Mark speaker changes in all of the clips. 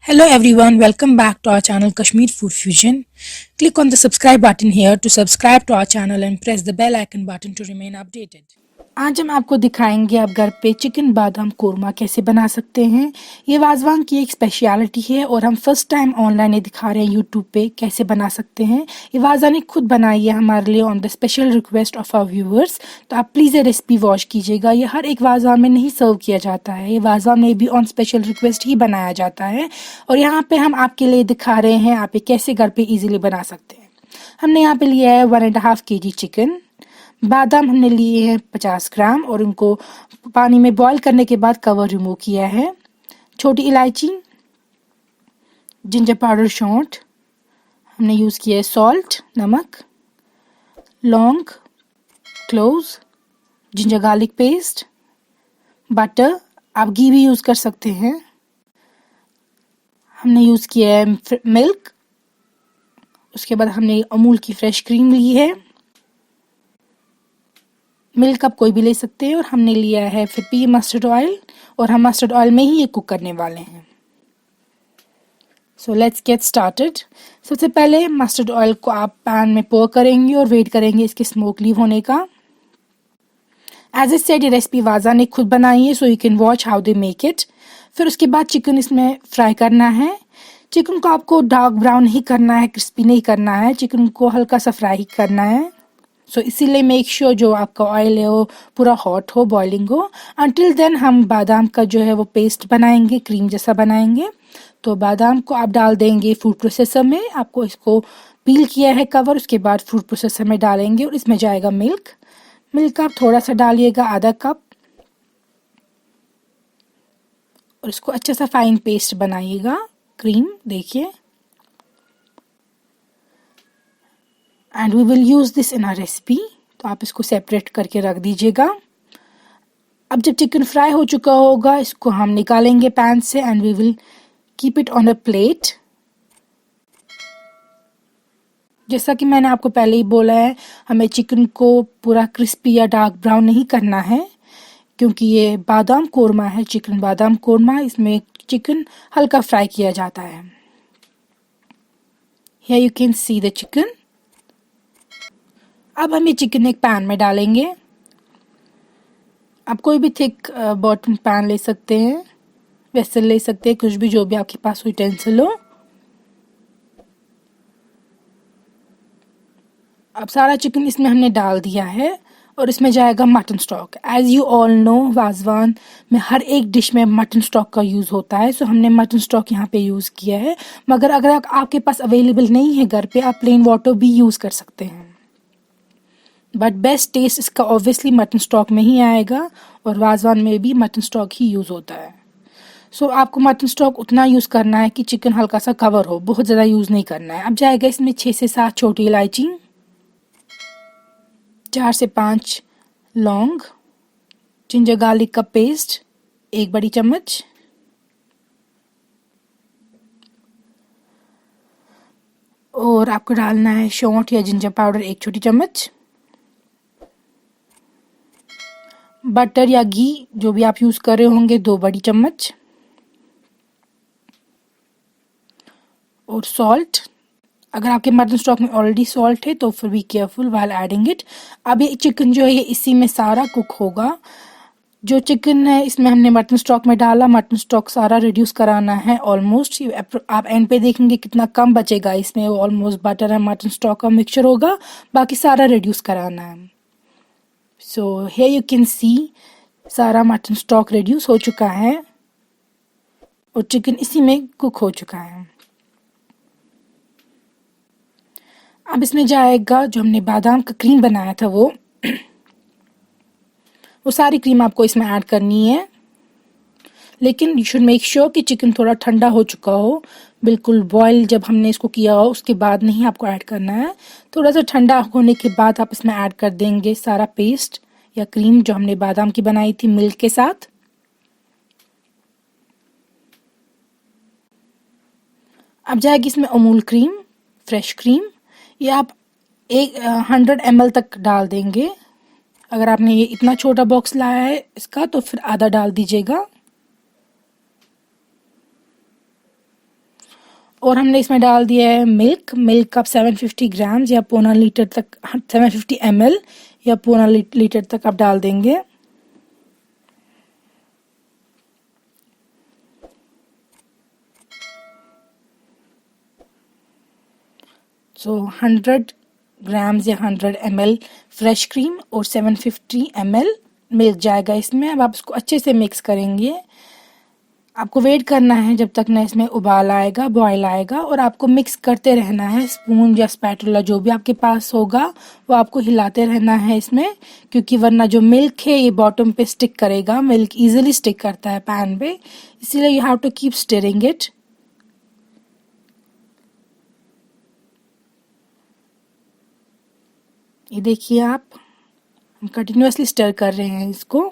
Speaker 1: Hello everyone, welcome back to our channel Kashmir Food Fusion. Click on the subscribe button here to subscribe to our channel and press the bell icon button to remain updated. आज हम आपको दिखाएंगे आप घर पे chicken बादाम कोरमा कैसे बना सकते हैं। ये वाजवान की एक स्पेशलिटी है और हम फर्स्ट टाइम ऑनलाइन ये दिखा रहे हैं यूट्यूब पे कैसे बना सकते हैं। ये वाजवान ने खुद बनाई है हमारे लिए on the special request of our viewers. तो आप प्लीज़ ये रेसिपी वॉच कीजिएगा। ये हर एक वाजवान में नहीं सर्व किया जाता है, ये वाजवान में भी ऑन स्पेशल रिक्वेस्ट ही बनाया जाता है और यहाँ पे हम आपके लिए दिखा रहे हैं आप ये कैसे घर पे ईजिली बना सकते हैं। हमने यहाँ पे लिया है 1.5 kg चिकन। बादाम हमने लिए हैं 50 ग्राम और उनको पानी में बॉईल करने के बाद कवर रिमूव किया है। छोटी इलायची, जिंजर पाउडर शॉट, हमने यूज़ किया है सॉल्ट नमक, लौंग, cloves, ginger garlic paste, butter, आप घी भी यूज़ कर सकते हैं। हमने यूज़ किया है मिल्क। उसके बाद हमने अमूल की फ्रेश क्रीम ली है। मिल्क आप कोई भी ले सकते हैं और हमने लिया है फिर पी मस्टर्ड ऑयल और हम मस्टर्ड ऑयल में ही ये कुक करने वाले हैं। So let's get started. सबसे पहले मस्टर्ड ऑयल को आप पैन में पोर करेंगे और वेट करेंगे इसके स्मोक लीव होने का। एज ए सेड ये रेसिपी वाजा ने खुद बनाई है, so you can watch how they make it. फिर उसके बाद चिकन इसमें फ्राई करना है। चिकन को आपको डार्क ब्राउन नहीं करना है, क्रिस्पी नहीं करना है, चिकन को हल्का सा फ्राई करना है। सो इसीलिए मेक श्योर जो आपका ऑयल है वो पूरा हॉट हो, बॉइलिंग हो। अंटिल देन हम बादाम का जो है वो पेस्ट बनाएंगे, क्रीम जैसा बनाएंगे। तो बादाम को आप डाल देंगे फूड प्रोसेसर में। आपको इसको पील किया है कवर, उसके बाद फूड प्रोसेसर में डालेंगे और इसमें जाएगा मिल्क। मिल्क आप थोड़ा सा डालिएगा, आधा कप, और इसको अच्छा सा फाइन पेस्ट बनाइएगा। क्रीम देखिए, and we will use this in our recipe. तो आप इसको सेपरेट करके रख दीजिएगा। अब जब चिकन फ्राई हो चुका होगा इसको हम निकालेंगे पैन से and we will keep it on a plate. जैसा कि मैंने आपको पहले ही बोला है, हमें चिकन को पूरा क्रिस्पी या डार्क ब्राउन नहीं करना है क्योंकि ये बादाम कोरमा है, चिकन बादाम कोरमा। इसमें चिकन हल्का फ्राई किया जाता है। Here you can see the chicken. अब हम ये चिकन एक पैन में डालेंगे। आप कोई भी थिक बॉटम पैन ले सकते हैं, वेसल ले सकते हैं, कुछ भी जो भी आपके पास यूटेंसिल हो। अब सारा चिकन इसमें हमने डाल दिया है और इसमें जाएगा mutton stock. As you all know wazwan में हर एक डिश में मटन स्टॉक का यूज़ होता है, सो हमने मटन स्टॉक यहाँ पे यूज़ किया है। मगर अगर आपके पास अवेलेबल नहीं है घर पे, आप प्लेन वाटर भी यूज़ कर सकते हैं। बट बेस्ट टेस्ट इसका ऑब्वियसली मटन स्टॉक में ही आएगा और वाजवान में भी मटन स्टॉक ही यूज़ होता है। सो आपको मटन स्टॉक उतना यूज़ करना है कि चिकन हल्का सा कवर हो, बहुत ज़्यादा यूज़ नहीं करना है। अब जाएगा इसमें 6 से 7 छोटी इलायची, 4 से 5 लौंग, जिंजर गार्लिक का पेस्ट 1 बड़ी चम्मच, और आपको डालना है शॉट या जिंजर पाउडर 1 छोटी चम्मच। बटर या घी जो भी आप यूज़ कर रहे होंगे 2 बड़ी चम्मच, और सॉल्ट। अगर आपके मटन स्टॉक में ऑलरेडी सॉल्ट है तो फिर be careful while adding it. अब ये चिकन जो है ये इसी में सारा कुक होगा। जो चिकन है इसमें हमने मटन स्टॉक में डाला, मटन स्टॉक सारा रिड्यूस कराना है ऑलमोस्ट। आप एंड पे देखेंगे कितना कम बचेगा इसमें, ऑलमोस्ट बटर है मटन स्टॉक का मिक्सचर होगा, बाकी सारा रिड्यूस कराना है। So here you can see सारा मटन स्टॉक रिड्यूस हो चुका है और चिकन इसी में कुक हो चुका है। अब इसमें जाएगा जो हमने बादाम का क्रीम बनाया था वो सारी क्रीम आपको इसमें ऐड करनी है। लेकिन यू शुड मेक श्योर कि चिकन थोड़ा ठंडा हो चुका हो, बिल्कुल बॉयल जब हमने इसको किया हो उसके बाद नहीं आपको ऐड करना है। थोड़ा सा ठंडा होने के बाद आप इसमें ऐड कर देंगे सारा पेस्ट या क्रीम जो हमने बादाम की बनाई थी मिल्क के साथ। अब जाएगी इसमें अमूल क्रीम, फ्रेश क्रीम। ये आप 100 ml तक डाल देंगे। अगर आपने ये इतना छोटा बॉक्स लाया है इसका तो फिर आधा डाल दीजिएगा। और हमने इसमें डाल दिया है मिल्क आप 750 ग्राम्स या पौना लीटर तक, 750 ml या पौना लीटर तक आप डाल देंगे। सो 100 ग्राम्स या 100 ml फ्रेश क्रीम और 750 ml मिल्क जाएगा इसमें। अब आप इसको अच्छे से मिक्स करेंगे। आपको वेट करना है जब तक ना इसमें उबाल आएगा, बॉयल आएगा, और आपको मिक्स करते रहना है। स्पून या स्पैटुला जो भी आपके पास होगा वो आपको हिलाते रहना है इसमें, क्योंकि वरना जो मिल्क है ये बॉटम पे स्टिक करेगा। मिल्क इजीली स्टिक करता है पैन पे, इसीलिए you have to keep stirring it. ये देखिए आप, हम कंटिन्यूअसली स्टर कर रहे हैं इसको।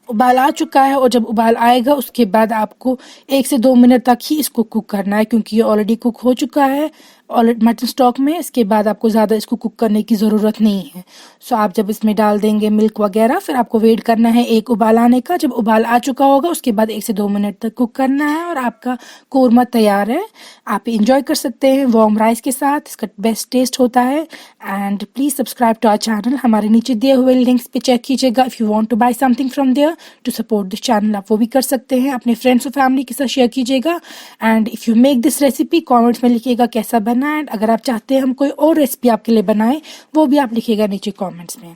Speaker 1: उबाल आ चुका है और जब उबाल आएगा उसके बाद आपको 1 से 2 मिनट तक ही इसको कुक करना है, क्योंकि ये ऑलरेडी कुक हो चुका है ऑलरेडी मटन स्टॉक में। इसके बाद आपको ज़्यादा इसको कुक करने की ज़रूरत नहीं है। सो आप जब इसमें डाल देंगे मिल्क वगैरह, फिर आपको वेट करना है एक उबाल आने का। जब उबाल आ चुका होगा उसके बाद 1 से 2 मिनट तक कुक करना है और आपका कोरमा तैयार है। आप इंजॉय कर सकते हैं वार्म राइस के साथ, इसका बेस्ट टेस्ट होता है। And please subscribe to our channel. हमारे नीचे दिए हुए लिंक्स पे चेक कीजिएगा। If you want to buy something from there to support this channel, आप वो भी कर सकते हैं। अपने फ्रेंड्स और फैमिली के साथ शेयर कीजिएगा। And if you make this recipe comments में लिखिएगा कैसा बना। एंड अगर आप चाहते हैं हम कोई और रेसिपी आपके लिए बनाएं, वो भी आप लिखिएगा नीचे कमेंट्स में।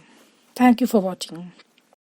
Speaker 1: Thank you for watching.